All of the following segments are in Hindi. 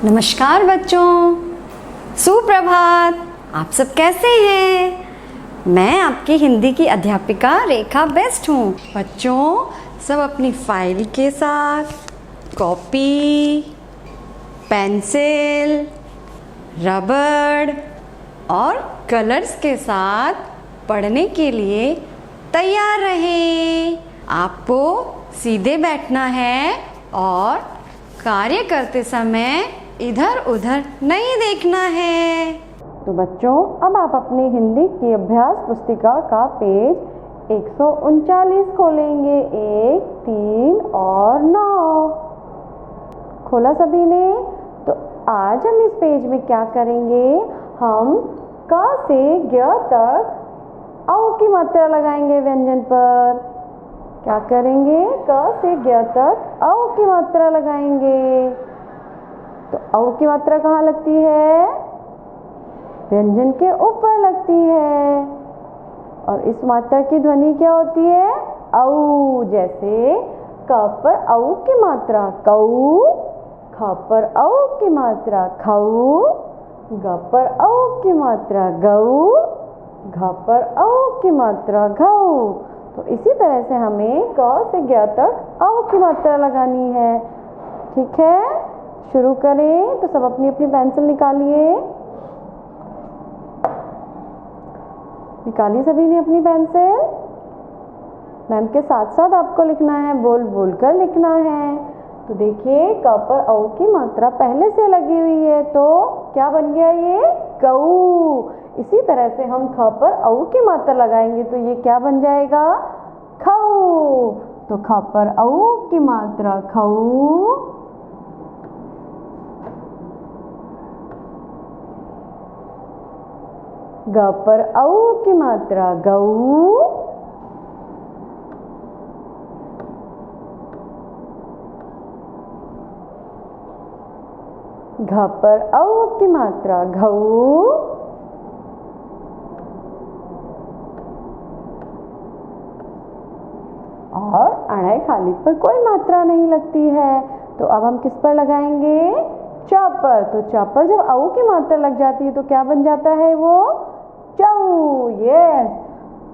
नमस्कार बच्चों, सुप्रभात। आप सब कैसे हैं? मैं आपकी हिंदी की अध्यापिका रेखा बेस्ट हूँ। बच्चों, सब अपनी फाइल के साथ कॉपी, पेंसिल, रबड़ और कलर्स के साथ पढ़ने के लिए तैयार रहें। आपको सीधे बैठना है और कार्य करते समय इधर उधर नहीं देखना है। तो बच्चों, अब आप अपनी हिंदी की अभ्यास पुस्तिका का पेज 139 खोलेंगे। 1, 3 और 9 खोला सभी ने? तो आज हम इस पेज में क्या करेंगे? हम क से ग तक औ की मात्रा लगाएंगे व्यंजन पर। क्या करेंगे? क से ग तक औ की मात्रा लगाएंगे। तो औ की मात्रा कहाँ लगती है? व्यंजन के ऊपर लगती है। और इस मात्रा की ध्वनि क्या होती है? औ। जैसे क पर औ की मात्रा कऊ, ख पर औ की मात्रा खऊ, ग पर औ की मात्रा गऊ, घ पर औ की मात्रा घऊ। तो इसी तरह से हमें क से ग तक औ की मात्रा लगानी है। ठीक है, शुरू करें। तो सब अपनी अपनी पेंसिल निकालिए। निकाली सभी ने अपनी पेंसिल? मैम के साथ साथ आपको लिखना है, बोल बोल कर लिखना है। तो देखिए, क पर औ की मात्रा पहले से लगी हुई है, तो क्या बन गया ये? कऊ। इसी तरह से हम ख पर औ की मात्रा लगाएंगे तो ये क्या बन जाएगा? खऊ। तो ख पर औ की मात्रा खऊ, ग पर औ की मात्रा गऊ, घ पर औ की मात्रा घऊ, और अणय खाली पर कोई मात्रा नहीं लगती है। तो अब हम किस पर लगाएंगे? च पर। तो च पर जब औ की मात्रा लग जाती है तो क्या बन जाता है वो? चऊ। यस,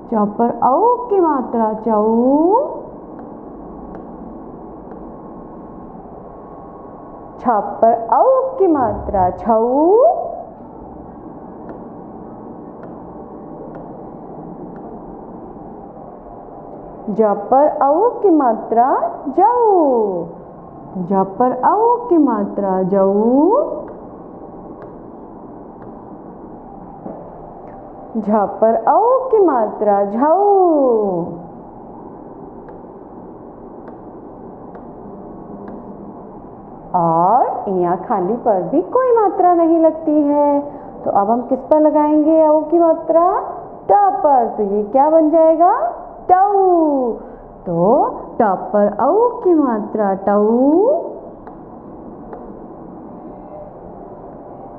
च पर औ की मात्रा चऊ, छ पर औ की मात्रा छऊ, ज पर औ की मात्रा जऊ, ज पर औ की मात्रा जऊ, झ पर औ की मात्रा झऊ। और यहाँ खाली पर भी कोई मात्रा नहीं लगती है। तो अब हम किस पर लगाएंगे औ की मात्रा? ट पर। तो ये क्या बन जाएगा? टऊ। तो ट पर औ की मात्रा टऊ,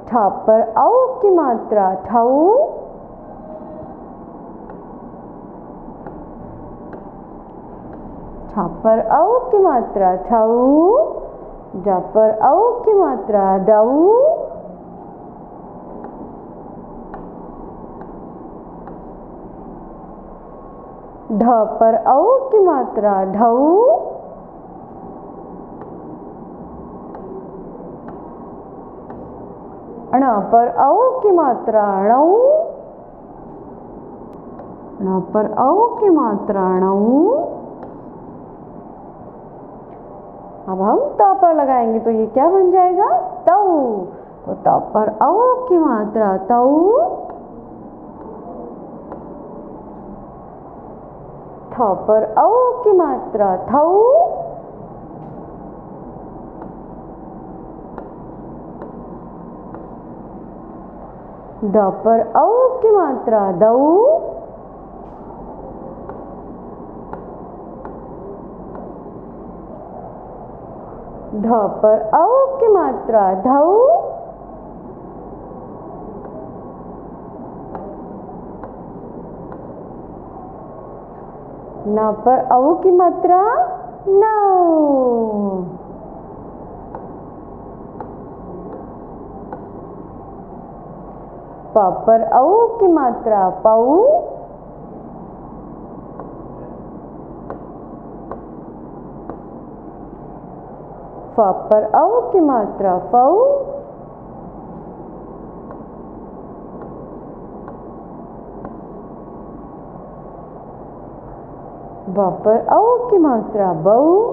ठ पर औ की मात्रा ठऊ, ठ पर औ की मात्रा ठऊ, ड पर औ की मात्रा डऊ, ढ पर औ की मात्रा ढऊ, ण पर औ की मात्रा णऊ, ण पर औ की मात्रा णऊ। अब हम त पर लगाएंगे तो ये क्या बन जाएगा? तऊ। तो त पर औ की मात्रा तऊ, थ पर औ की मात्रा थऊ, द पर औ की मात्रा दऊ, ध पर औ की मात्रा धऊ, न पर औ की मात्रा नौ। प पर औ की मात्रा पऊ। फ पर औ की मात्रा फऊ। ब पर औ की मात्रा बऊ।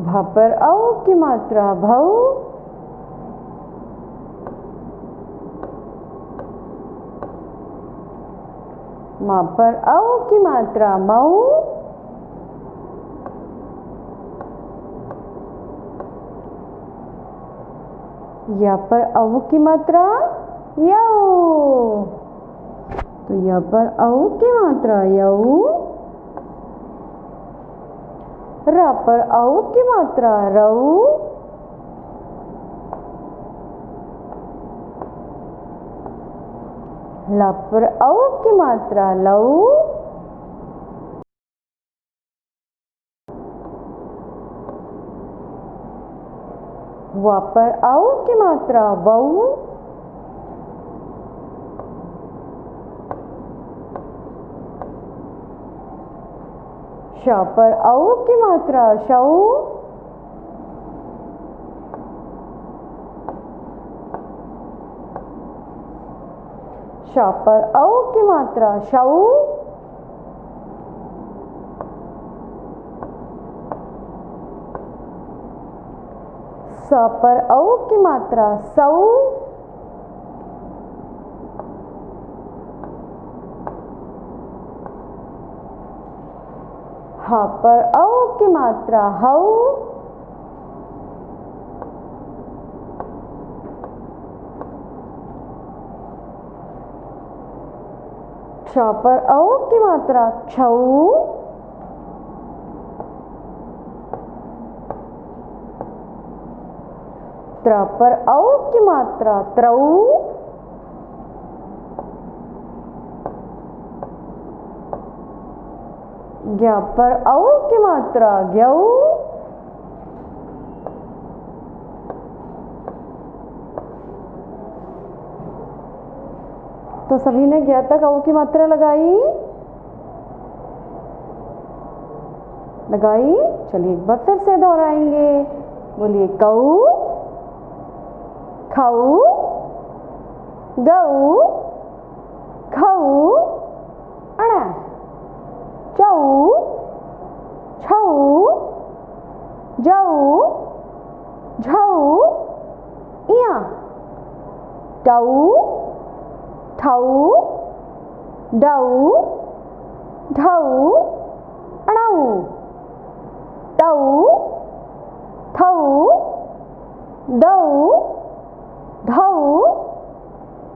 भ पर औ की मात्रा भऊ। म पर औ की मात्रा मऊ। य पर औ की मात्रा यऊ। तो य पर औ की मात्रा यऊ। र पर औ की मात्रा रऊ। ल पर औ की मात्रा लऊ। व पर औ की मात्रा वऊ। श पर औ की मात्रा शऊ। श पर औ की मात्रा शऊ। स पर औ की मात्रा सऊ। ह पर औ की मात्रा हऊ। क्ष पर औ की मात्रा क्षऊ। त्र पर औ की मात्रा त्रऊ। ज्ञ पर औ की मात्रा ज्ञऊ। तो सभी ने ज्ञ तक औ की मात्रा लगाई। चलिए एक बार फिर से दोहराएंगे। बोलिए कऊ, खऊ, गऊ, खऊ, अण, चऊ, छऊ, जऊ, झऊ, इया, टऊ, ठऊ, डऊ, ढऊ, अणऊ, तऊ, थऊ, दऊ, धऊ,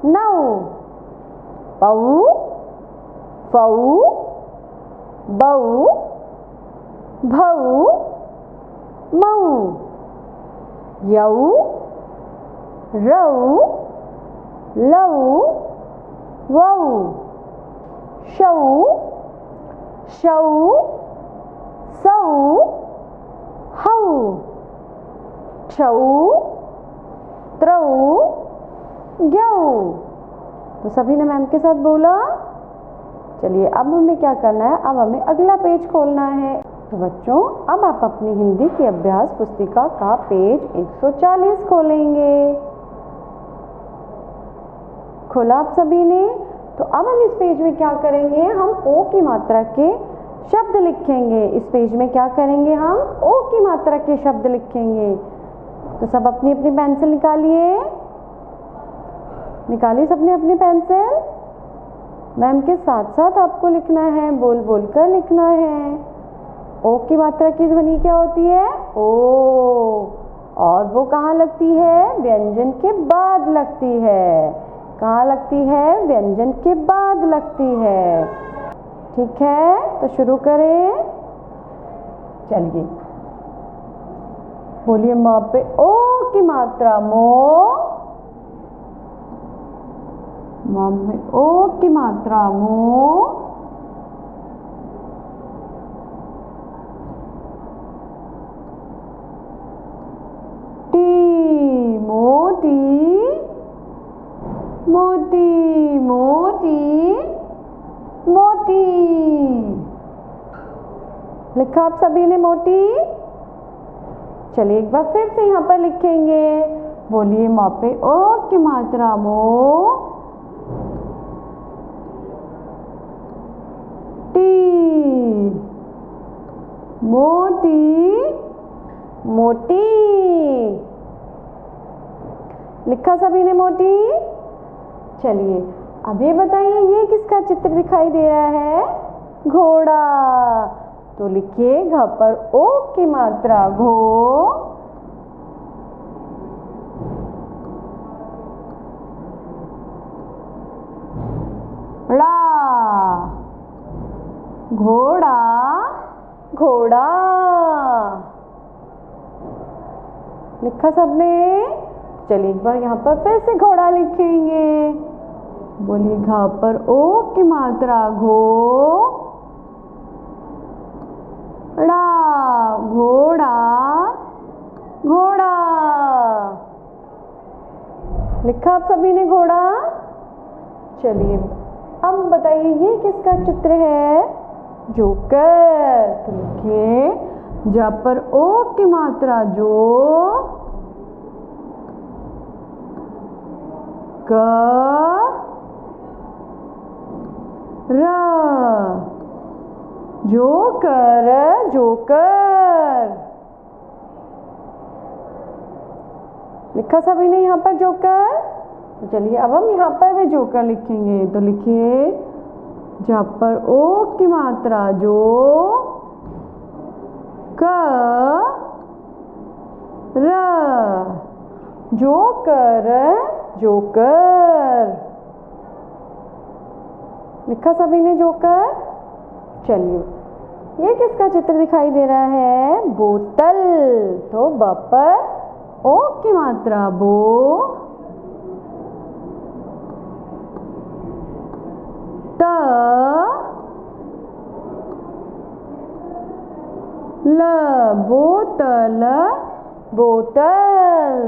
नऊ, पऊ, फऊ, बऊ, भऊ, मऊ, यऊ, रऊ, लऊ, वऊ, शऊ, शऊ, सऊ, हऊ, छऊ, त्रऊ, ज्ञऊ। तो सभी ने मैम के साथ बोला। चलिए अब हमें क्या करना है, अब हमें अगला पेज खोलना है। तो बच्चों अब आप अपनी हिंदी की अभ्यास पुस्तिका का पेज 140 खोलेंगे। खोला आप सभी ने? तो अब हम इस पेज में क्या करेंगे, हम ओ की मात्रा के शब्द लिखेंगे। इस पेज में क्या करेंगे, हम ओ की मात्रा के शब्द लिखेंगे। तो सब अपनी अपनी पेंसिल निकालिए सबने अपनी पेंसिल। मैम के साथ साथ आपको लिखना है, बोल बोल कर लिखना है। ओ की मात्रा की ध्वनि क्या होती है, ओ, और वो कहाँ लगती है, व्यंजन के बाद लगती है। कहाँ लगती है, व्यंजन के बाद लगती है। ठीक है, तो शुरू करें। चलिए बोलिए, म पे ओ की मात्रा मो। म में ओ की मात्रा मो। मोटी मोटी मोटी। लिखा आप सभी ने मोटी। चलिए एक बार फिर से यहाँ पर लिखेंगे। बोलिए म पे ओ की मात्रा मो टी। मोटी मोटी। लिखा सभी ने मोटी। चलिए अब ये बताइए ये किसका चित्र दिखाई दे रहा है? घोड़ा। तो लिखिए घ पर ओ की मात्रा घो ड़ा। घोड़ा घोड़ा। लिखा सबने। चलिए एक बार यहाँ पर फिर से घोड़ा लिखेंगे। बोलिए घ पर ओ की मात्रा घो ड़ा। घोड़ा घोड़ा। लिखा आप सभी ने घोड़ा। चलिए अब बताइए ये किसका चित्र है? जोकर। तो लिखिए जा पर ओ की मात्रा जो क र। Joker joker. लिखा सभी ने यहाँ पर जोकर। तो चलिए अब हम यहाँ पर भी जोकर लिखेंगे। तो लिखिए जहाँ पर ओ की मात्रा जो क र। Joker joker. लिखा सभी ने जोकर। चलिए ये किसका चित्र दिखाई दे रहा है? बोतल। तो ब पर ओ की मात्रा बो त ल। बोतल बोतल।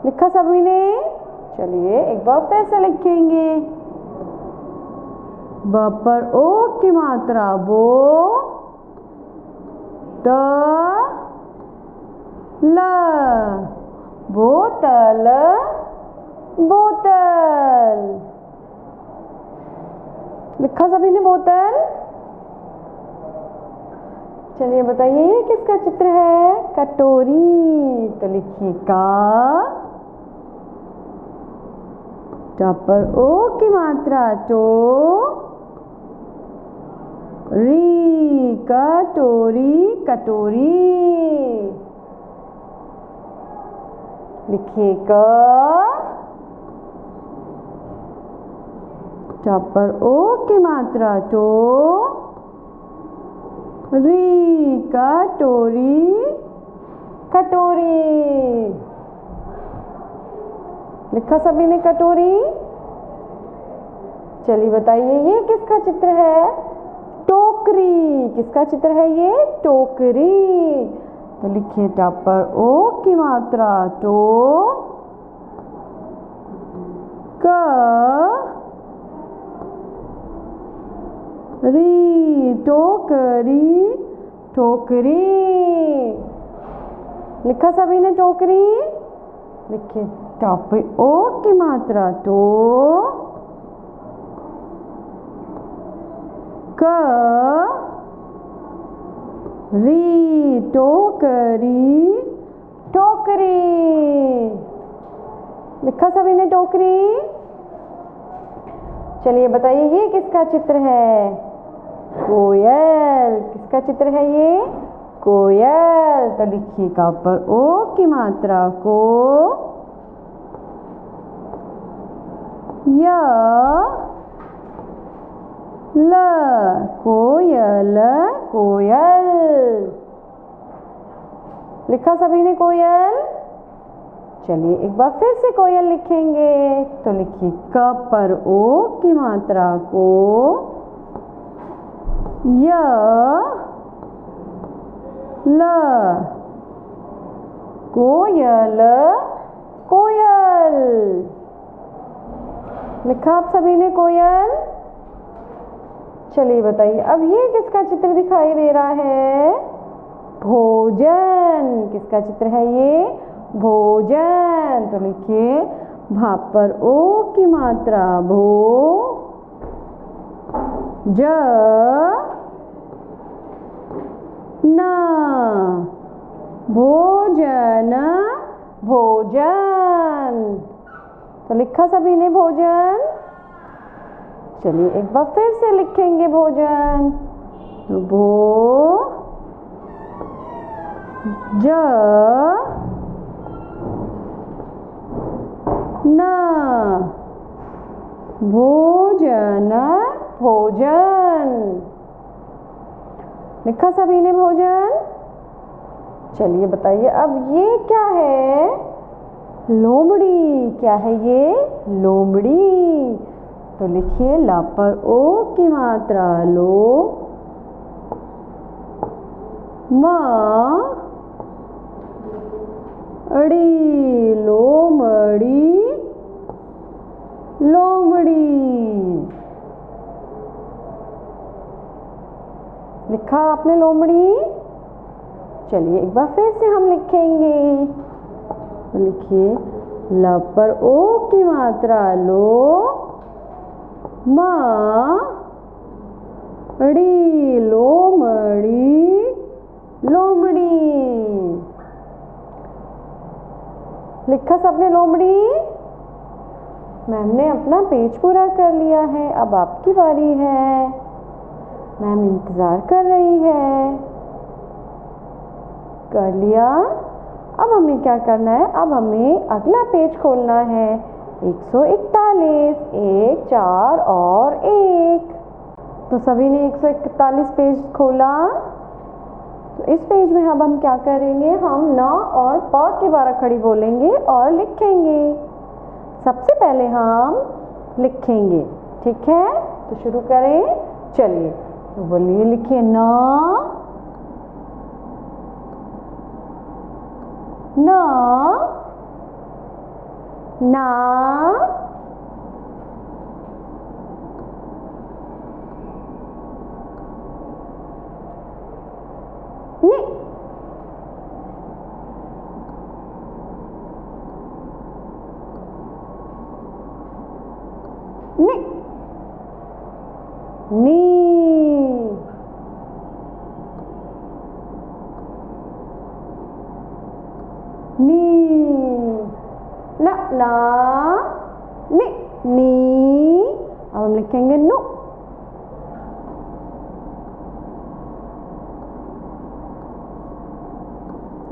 लिखा सभी ने। चलिए एक बार फिर से लिखेंगे। ब पर ओ की मात्रा बो त ल। बोतल बोतल। लिखा सभी ने बोतल। चलिए बताइए ये किसका चित्र है? कटोरी। तो लिखिए का पर ओ की मात्रा टो री। कटोरी कटोरी। लिखिए क पर ओ की मात्रा टो री। कटोरी कटोरी। लिखा सभी ने कटोरी। चलिए बताइए ये किसका चित्र है? टोकरी। किसका चित्र है ये? टोकरी। तो लिखिए टा पर ओ की मात्रा टो क री। टोकरी टोकरी। लिखा सभी ने टोकरी। लिखिए टा पे ओ की मात्रा टो क री। टोकरी टोकरी। लिखा सभी ने टोकरी। चलिए बताइए ये किसका चित्र है? कोयल। किसका चित्र है ये? कोयल। तो लिखिए का पर ओ की मात्रा को य ल। कोयल कोयल। लिखा सभी ने कोयल। चलिए एक बार फिर से कोयल लिखेंगे। तो लिखिए क पर ओ की मात्रा को य ल। कोयल कोयल। लिखा आप सभी ने कोयल। चलिए बताइए अब ये किसका चित्र दिखाई दे रहा है? भोजन। किसका चित्र है ये? भोजन। तो लिखिए भा पर ओ की मात्रा भो ज न भोजन। भोजन। तो लिखा सभी ने भोजन। चलिए एक बार फिर से लिखेंगे भोजन। तो भो ज न भोजन। भोजन। लिखा सभी ने भोजन। चलिए बताइए अब ये क्या है? लोमड़ी। क्या है ये? लोमड़ी। तो लिखिए ला पर ओ की मात्रा लो म अड़ी लोमड़ी। लोमड़ी। लिखा आपने लोमड़ी। चलिए एक बार फिर से हम लिखेंगे। तो लिखिए ल पर ओ की मात्रा लो म ड़ी लोमड़ी। लोमड़ी। लिखा सबने लोमड़ी। मैम ने अपना पेज पूरा कर लिया है, अब आपकी बारी है। मैम इंतज़ार कर रही है। कर लिया? अब हमें क्या करना है? अब हमें अगला पेज खोलना है। 141 1 4 और 1। तो सभी ने 141 पेज खोला। तो इस पेज में अब हम क्या करेंगे? हम न और प की बारह खड़ी बोलेंगे और लिखेंगे। सबसे पहले हम लिखेंगे, ठीक है? तो शुरू करें। चलिए तो बोलिए, लिखिए न न ना नि नि नी नी ना ना नि नी। अब हम लिखेंगे नु।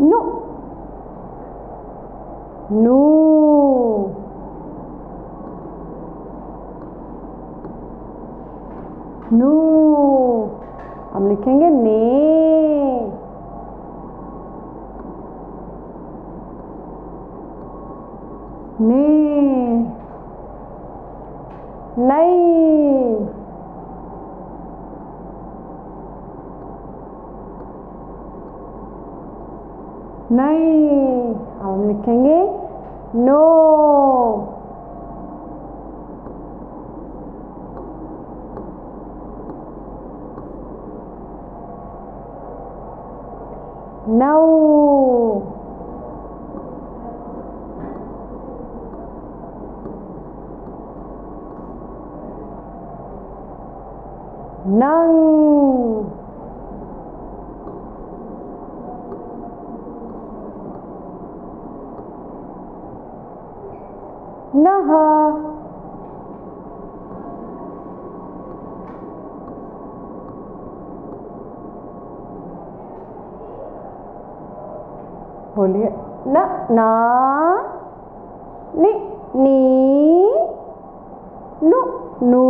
नु नू नू। हम लिखेंगे ने। ने नई नहीं। अब हम लिखेंगे नो। नौ नंग नह बोलिए न ना नि नी नु नू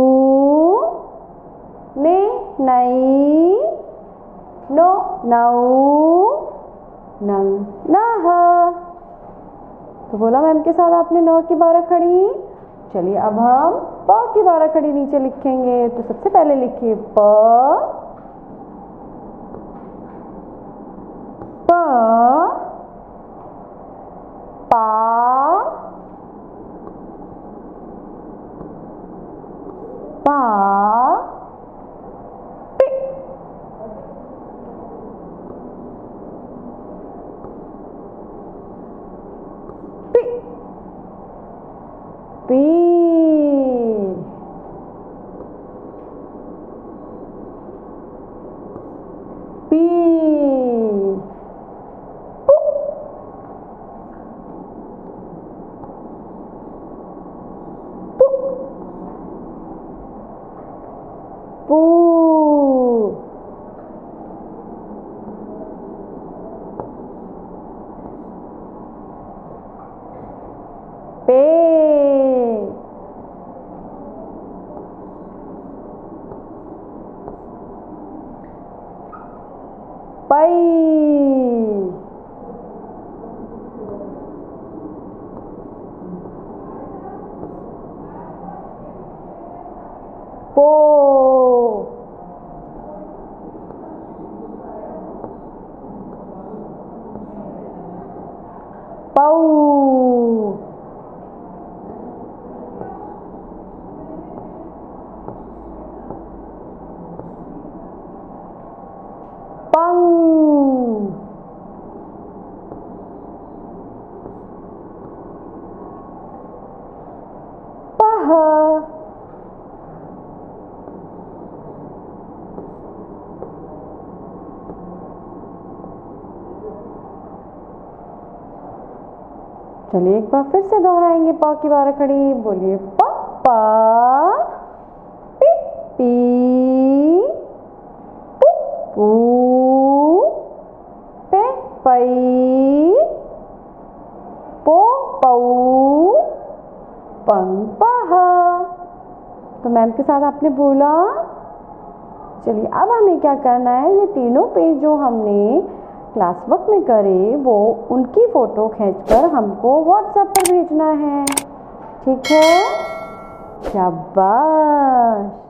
ने नई नो नऊ नंग नह। तो बोला मैम के साथ आपने नौ की बारह खड़ी। चलिए अब हम प की बारह खड़ी नीचे लिखेंगे। तो सबसे पहले लिखिए प प पा पा पी पी पी पी पू पे पई पो पऊ पंग पह चलिए एक बार फिर से दोहराएंगे प की बारह खड़ी। बोलिए पापा, पी पी, पू पू, पे पई, पो पऊ, पंग पह। तो मैम के साथ आपने बोला। चलिए अब हमें क्या करना है, ये तीनों पेज जो हमने क्लास वर्क में करे वो उनकी फ़ोटो खींचकर हमको व्हाट्सएप पर भेजना है। ठीक है, शाबाश।